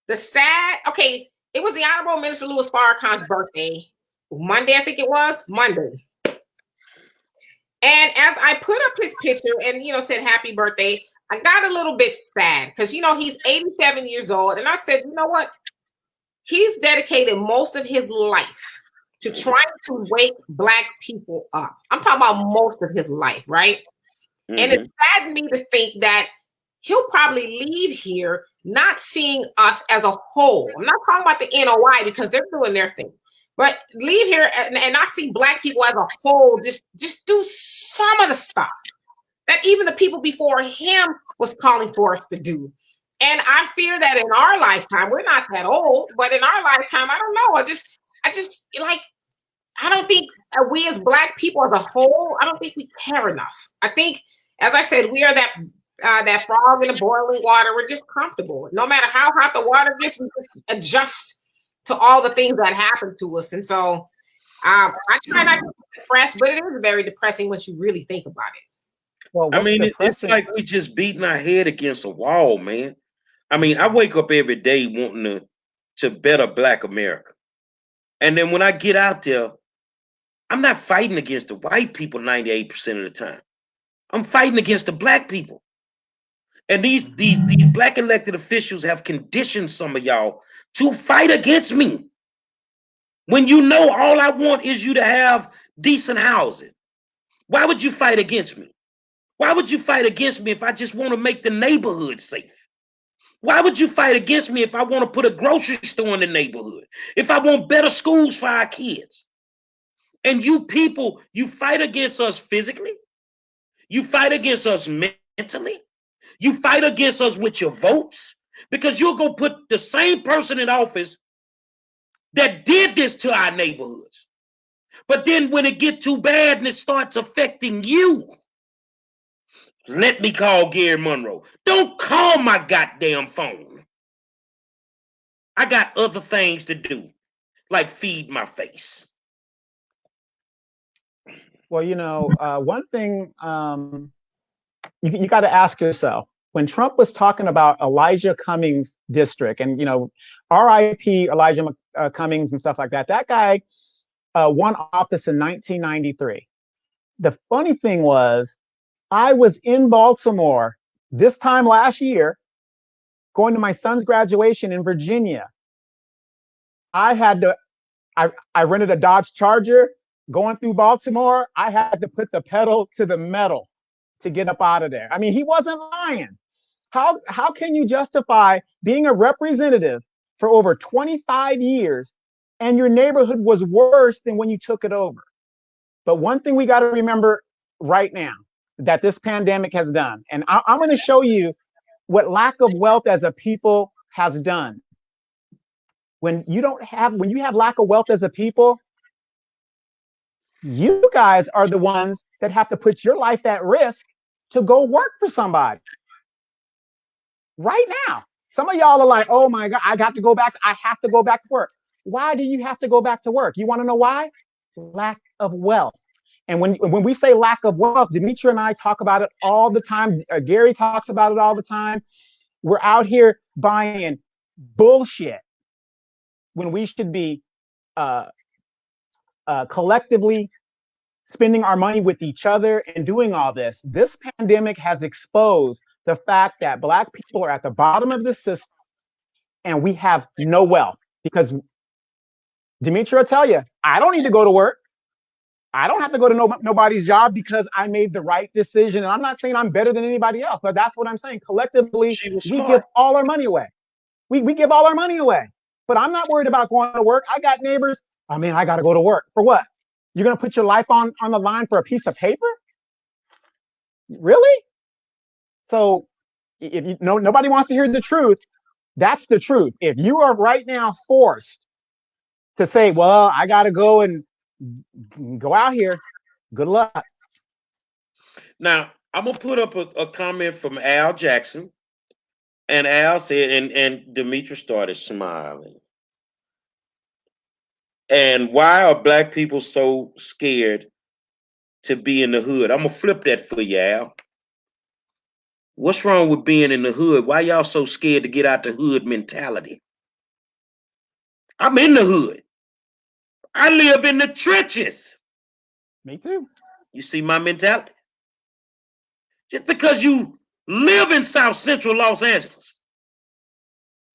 it was the Honorable Minister Louis Farrakhan's birthday. Monday, I think it was. Monday. And as I put up his picture and, said happy birthday, I got a little bit sad because, he's 87 years old. And I said, you know what? He's dedicated most of his life to trying to wake Black people up. I'm talking about most of his life, right? Mm-hmm. And it saddened me to think that he'll probably leave here not seeing us as a whole. I'm not talking about the NOI because they're doing their thing. But leave here and not see Black people as a whole, just do some of the stuff that even the people before him was calling for us to do. And I fear that in our lifetime, we're not that old, but in our lifetime, I don't know. I don't think we as Black people as a whole, I don't think we care enough. I think, as I said, we are that frog in the boiling water. We're just comfortable. No matter how hot the water gets, we just adjust to all the things that happen to us. And so I try not to be depressed, but it is very depressing once you really think about it. Well, I mean, it's like we just beating our head against a wall, man. I mean, I wake up every day wanting to better Black America. And then when I get out there, I'm not fighting against the white people 98% of the time. I'm fighting against the Black people. And these Black elected officials have conditioned some of y'all to fight against me. When you know all I want is you to have decent housing. Why would you fight against me? Why would you fight against me if I just want to make the neighborhood safe? Why would you fight against me if I want to put a grocery store in the neighborhood? If I want better schools for our kids? And you people, you fight against us physically. You fight against us mentally. You fight against us with your votes, because you're going to put the same person in office that did this to our neighborhoods. But then when it gets too bad and it starts affecting you, let me call Gary Monroe. Don't call my goddamn phone. I got other things to do, like feed my face. Well, one thing you got to ask yourself, when Trump was talking about Elijah Cummings' district and, R.I.P. Elijah Cummings and stuff like that, that guy won office in 1993. The funny thing was, I was in Baltimore this time last year, going to my son's graduation in Virginia. I rented a Dodge Charger going through Baltimore. I had to put the pedal to the metal to get up out of there. I mean, he wasn't lying. How can you justify being a representative for over 25 years and your neighborhood was worse than when you took it over? But one thing we got to remember right now that this pandemic has done, and I'm going to show you what lack of wealth as a people has done. When you have lack of wealth as a people, you guys are the ones that have to put your life at risk to go work for somebody right now. Some of y'all are like, oh my God, I have to go back to work. Why do you have to go back to work? You want to know why? Lack of wealth. And when we say lack of wealth, Demetra and I talk about it all the time. Gary talks about it all the time. We're out here buying bullshit when we should be collectively spending our money with each other and doing all this. This pandemic has exposed the fact that Black people are at the bottom of the system and we have no wealth. Because Demetra will tell you, I don't need to go to work. I don't have to go to nobody's job because I made the right decision. And I'm not saying I'm better than anybody else, but that's what I'm saying. Collectively, we give all our money away. We give all our money away. But I'm not worried about going to work. I got neighbors. I mean, I got to go to work. For what? You're going to put your life on the line for a piece of paper? Really? So if you know, nobody wants to hear the truth. That's the truth. If you are right now forced to say, well, I got to go and go out here, good luck. Now, I'm going to put up a comment from Al Jackson. And Al said, and Demetra started smiling. And why are Black people so scared to be in the hood? I'm going to flip that for you, Al. What's wrong with being in the hood? Why y'all so scared to get out the hood mentality? I'm in the hood. I live in the trenches. Me too. You see my mentality? Just because you live in South Central Los Angeles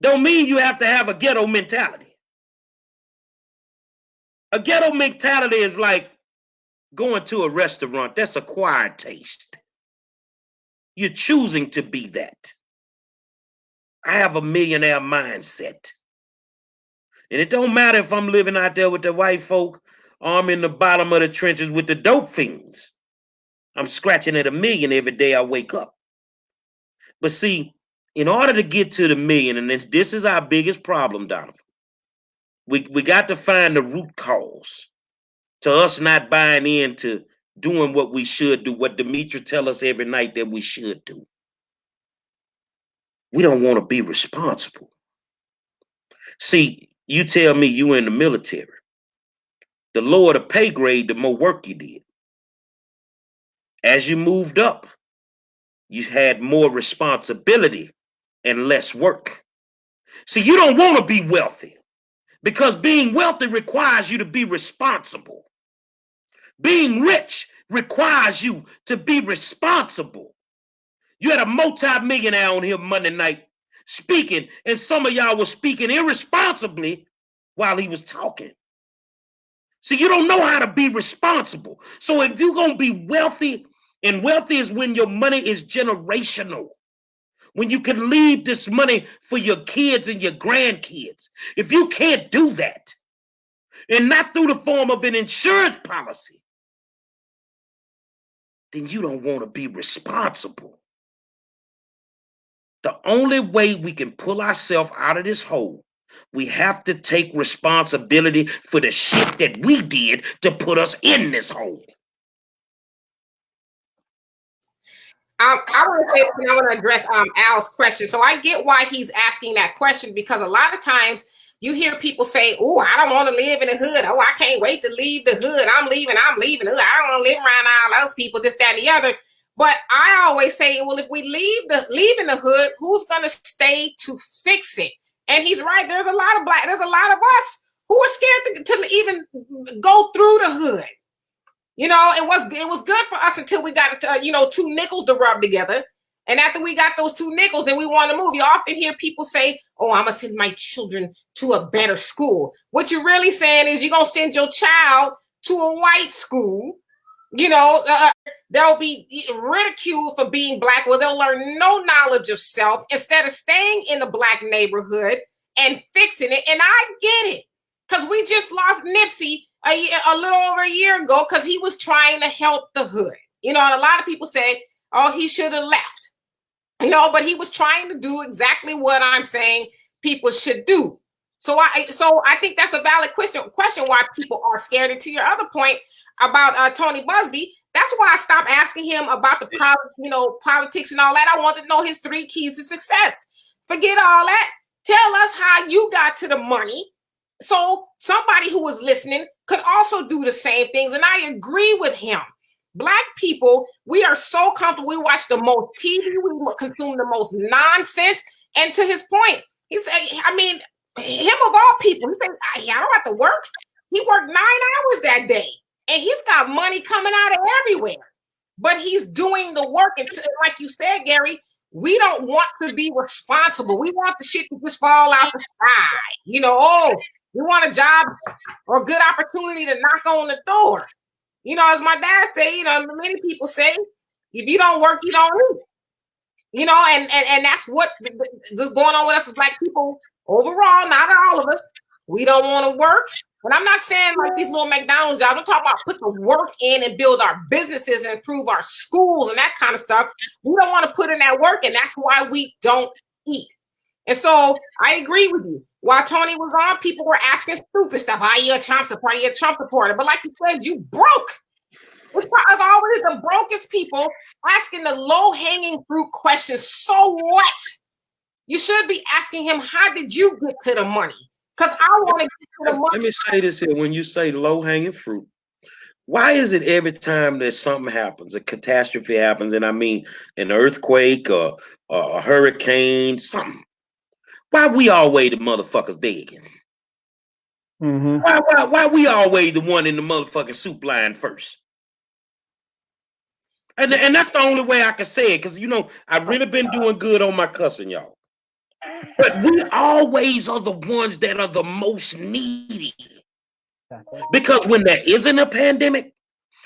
don't mean you have to have a ghetto mentality. A ghetto mentality is like going to a restaurant. That's acquired taste. You're choosing to be that. I have a millionaire mindset. And it don't matter if I'm living out there with the white folk or I'm in the bottom of the trenches with the dope fiends. I'm scratching at $1 million every day I wake up. But see, in order to get to the million, and this is our biggest problem, Donovan, we got to find the root cause to us not buying into doing what we should do, what Demetra tell us every night that we should do. We don't want to be responsible. See, you tell me you in the military. The lower the pay grade, the more work you did. As you moved up, you had more responsibility and less work. See, you don't want to be wealthy because being wealthy requires you to be responsible. Being rich requires you to be responsible. You had a multi-millionaire on here Monday night speaking, and some of y'all were speaking irresponsibly while he was talking. See, you don't know how to be responsible. So if you're going to be wealthy, and wealthy is when your money is generational, when you can leave this money for your kids and your grandkids. If you can't do that, and not through the form of an insurance policy, then you don't want to be responsible. The only way we can pull ourselves out of this hole, we have to take responsibility for the shit that we did to put us in this hole. I want to say, I want to address Al's question. So I get why he's asking that question, because a lot of times you hear people say, oh, I don't want to live in the hood. Oh, I can't wait to leave the hood. I'm leaving the hood. I don't want to live around all those people, this, that, and the other. But I always say, well, if we leave in the hood, who's going to stay to fix it? And he's right. There's a lot of us who are scared to even go through the hood. You know, it was good for us until we got, 2 nickels to rub together. And after we got those 2 nickels, then we want to move. You often hear people say, oh, I'm going to send my children to a better school. What you're really saying is you're going to send your child to a white school. They'll be ridiculed for being Black. Well, they'll learn no knowledge of self instead of staying in the Black neighborhood and fixing it. And I get it, because we just lost Nipsey a little over a year ago because he was trying to help the hood. And a lot of people say, oh, he should have left. But he was trying to do exactly what I'm saying people should do. So I think that's a valid question why people are scared. And to your other point about Tony Busby, that's why I stopped asking him about the politics and all that. I wanted to know his 3 keys to success. Forget all that. Tell us how you got to the money, so somebody who was listening could also do the same things. And I agree with him. Black people, we are so comfortable. We watch the most TV. We consume the most nonsense. And to his point, he said, I mean, him of all people, he said, I don't have to work. He worked 9 hours that day. And he's got money coming out of everywhere. But he's doing the work. And like you said, Gary, we don't want to be responsible. We want the shit to just fall out the sky. We want a job or a good opportunity to knock on the door. As my dad say, many people say, if you don't work, you don't eat. And that's what is going on with us as Black people overall, not all of us. We don't want to work. And I'm not saying like these little McDonald's jobs. I'm talking about put the work in and build our businesses and improve our schools and that kind of stuff. We don't want to put in that work, and that's why we don't eat. And so I agree with you. While Tony was on, people were asking stupid stuff. Are you a Trump supporter? Are you a Trump supporter? But like you said, you broke. It's always the brokest people asking the low-hanging fruit questions. So what? You should be asking him, how did you get to the money? Because I want to get to the money. Let me say this here. When you say low-hanging fruit, why is it every time that something happens, a catastrophe happens, and I mean an earthquake or a hurricane, something, why we always the motherfuckers begging? Mm-hmm. Why we always the one in the motherfucking soup line first? And that's the only way I can say it, because I've really been doing good on my cussing, y'all. But we always are the ones that are the most needy. Because when there isn't a pandemic,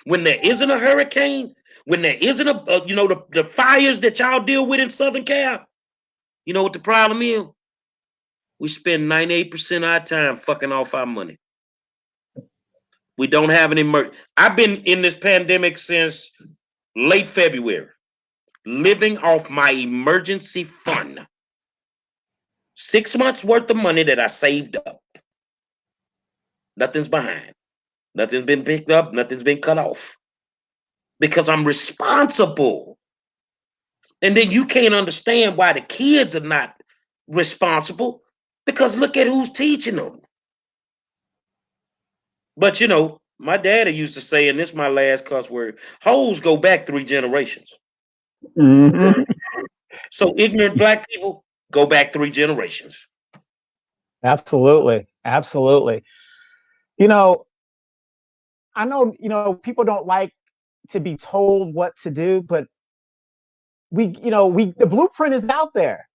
when there isn't a hurricane, when there isn't the fires that y'all deal with in Southern Cal, you know what the problem is? We spend 98% of our time fucking off our money. We don't have an emergency. I've been in this pandemic since late February, living off my emergency fund. 6 months worth of money that I saved up. Nothing's behind. Nothing's been picked up. Nothing's been cut off. Because I'm responsible. And then you can't understand why the kids are not responsible, because look at who's teaching them. But my daddy used to say, and this is my last cuss word, hoes go back 3 generations. Mm-hmm. So ignorant Black people go back 3 generations. Absolutely. Absolutely. I know, people don't like to be told what to do, but the blueprint is out there.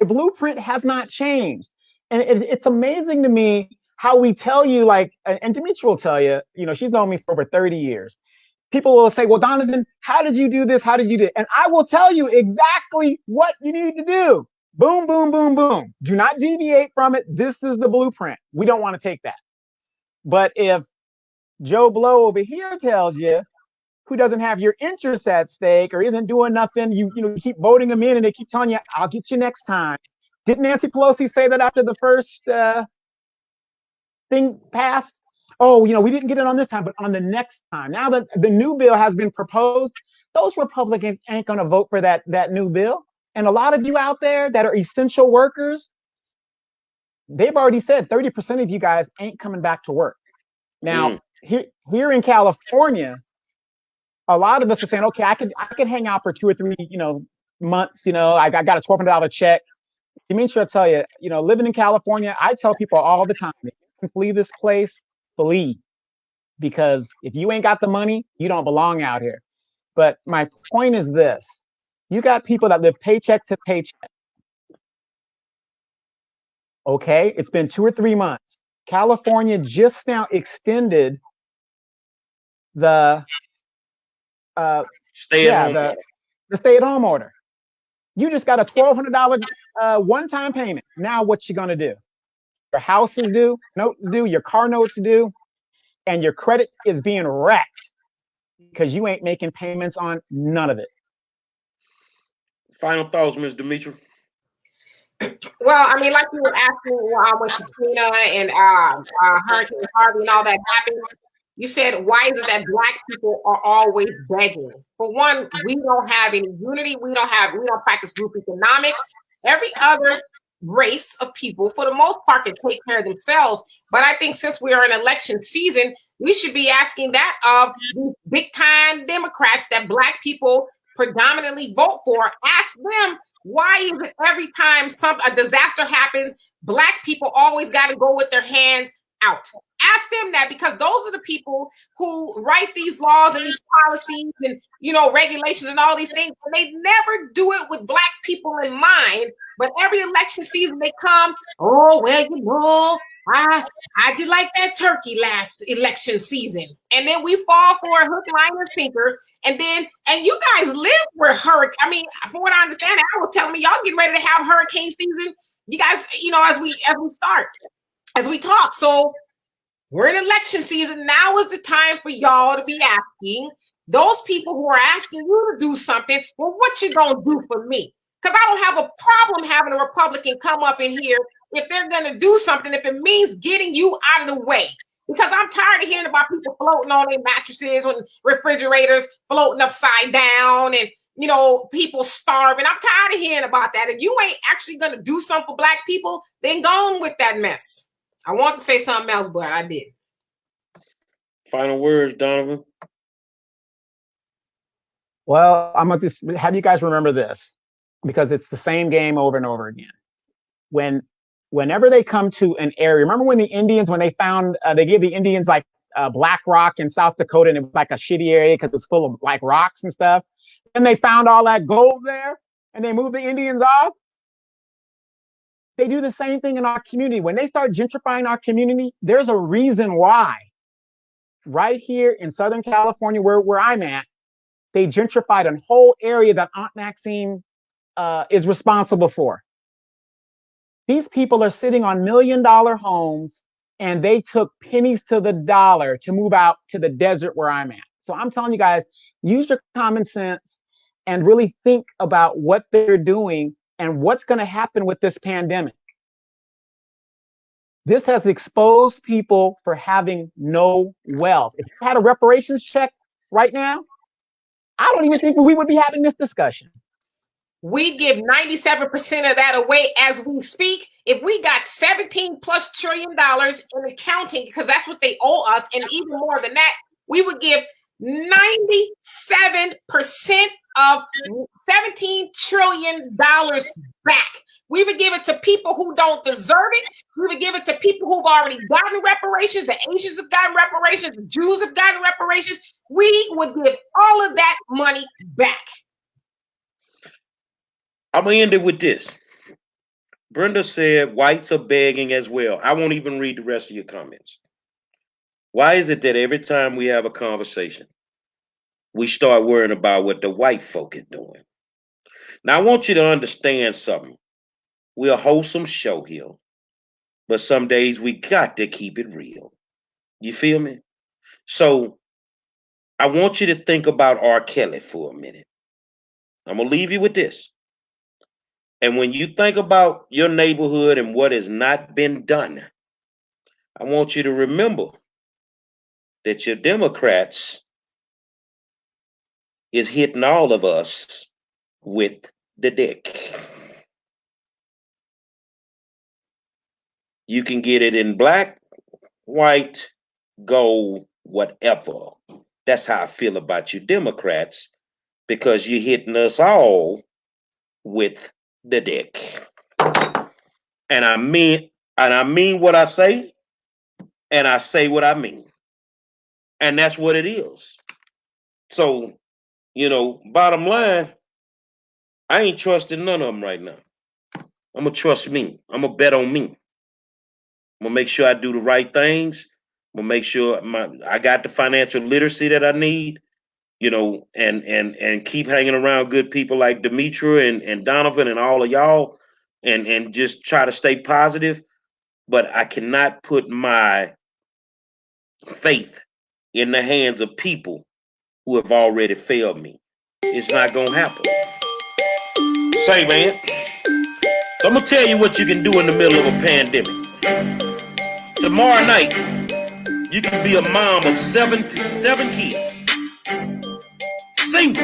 The blueprint has not changed. And it's amazing to me how we tell you, and Demetria will tell you, she's known me for over 30 years. People will say, well, Donovan, how did you do this? How did you do it? And I will tell you exactly what you need to do. Boom, boom, boom, boom. Do not deviate from it. This is the blueprint. We don't want to take that. But if Joe Blow over here tells you, who doesn't have your interests at stake or isn't doing nothing, you keep voting them in and they keep telling you, I'll get you next time. Didn't Nancy Pelosi say that after the first thing passed? Oh, we didn't get it on this time, but on the next time. Now that the new bill has been proposed, those Republicans ain't going to vote for that new bill. And a lot of you out there that are essential workers, they've already said 30% of you guys ain't coming back to work. Now, here in California, a lot of us are saying, okay, I could hang out for 2 or 3, months. I got a $1,200 check. Demetria will tell you, living in California, I tell people all the time, if you can leave this place, flee. Because if you ain't got the money, you don't belong out here. But my point is this. You got people that live paycheck to paycheck. Okay, it's been 2 or 3 months. California just now extended the stay-at-home order. You just got a $1,200 one-time payment. Now what you gonna do? Your house is due, notes due, your car notes due, and your credit is being wrecked because you ain't making payments on none of it. Final thoughts, Ms. Demetria. Well, I mean, like you were asking when Katrina and Hurricane Harvey and all that happened, you said, why is it that Black people are always begging? For one, we don't have any unity. We don't practice group economics. Every other race of people, for the most part, can take care of themselves. But I think since we are in election season, we should be asking that of the big time Democrats that Black people predominantly vote for. Ask them, why is it every time a disaster happens, Black people always got to go with their hands out? Ask them that, because those are the people who write these laws and these policies and regulations and all these things. And they never do it with Black people in mind. But every election season they come, oh well, I did like that turkey last election season. And then we fall for a hook, line, and sinker. And you guys live where hurricane. I mean, from what I understand, I was telling me y'all getting ready to have hurricane season. You guys, as we talk. So we're in election season. Now is the time for y'all to be asking those people who are asking you to do something. Well, what you gonna do for me? Because I don't have a problem having a Republican come up in here if they're going to do something, if it means getting you out of the way. Because I'm tired of hearing about people floating on their mattresses and refrigerators floating upside down and, people starving. I'm tired of hearing about that. If you ain't actually going to do something for Black people, then go on with that mess. I want to say something else, but I did. Final words, Donovan. Well, I'm going to have you guys remember this, because it's the same game over and over again. Whenever they come to an area, remember when the Indians, when they found, they gave the Indians like Black Rock in South Dakota, and it was like a shitty area because it was full of like rocks and stuff. And they found all that gold there and they moved the Indians off. They do the same thing in our community. When they start gentrifying our community, there's a reason why. Right here in Southern California, where I'm at, they gentrified a whole area that Aunt Maxine is responsible for. These people are sitting on $1 million homes, and they took pennies to the dollar to move out to the desert where I'm at. So I'm telling you guys, use your common sense and really think about what they're doing and what's going to happen with this pandemic. This has exposed people for having no wealth. If you had a reparations check right now, I don't even think we would be having this discussion. We give 97% of that away as we speak. If we got $17+ trillion in accounting, because that's what they owe us, and even more than that, we would give 97% of $17 trillion back. We would give it to people who don't deserve it. We would give it to people who've already gotten reparations. The Asians have gotten reparations. The Jews have gotten reparations. We would give all of that money back. I'm going to end it with this. Brenda said whites are begging as well. I won't even read the rest of your comments. Why is it that every time we have a conversation, we start worrying about what the white folk are doing? Now, I want you to understand something. We're a wholesome show here, but some days we got to keep it real. You feel me? So I want you to think about R. Kelly for a minute. I'm going to leave you with this. And when you think about your neighborhood and what has not been done, I want you to remember that your Democrats is hitting all of us with the dick. You can get it in black, white, gold, whatever. That's how I feel about you Democrats, because you're hitting us all with the dick. And I mean what I say, and I say what I mean. And that's what it is. So, bottom line, I ain't trusting none of them right now. I'm going to trust me. I'm going to bet on me. I'm going to make sure I do the right things. I'm going to make sure I got the financial literacy that I need, and keep hanging around good people like Demetra and Donovan and all of y'all, and just try to stay positive. But I cannot put my faith in the hands of people who have already failed me. It's not going to happen. Say, man. So I'm gonna tell you what you can do in the middle of a pandemic. Tomorrow night, you can be a mom of seven kids, single,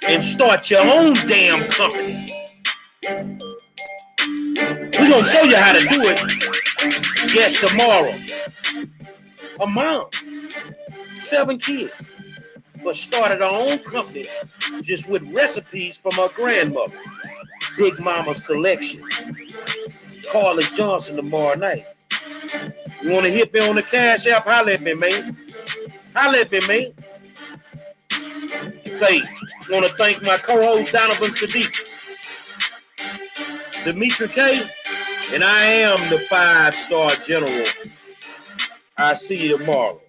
and start your own damn company. We're gonna show you how to do it. Yes, tomorrow. A mom, 7 kids, but started her own company just with recipes from her grandmother. Big Mama's Collection. Carlos Johnson tomorrow night. You want to hit me on the Cash App? Holla at me, man. Holla at me, man. Say, want to thank my co-host Donovan Sadiq, Demetri K, and I am the 5-star general. I'll see you tomorrow.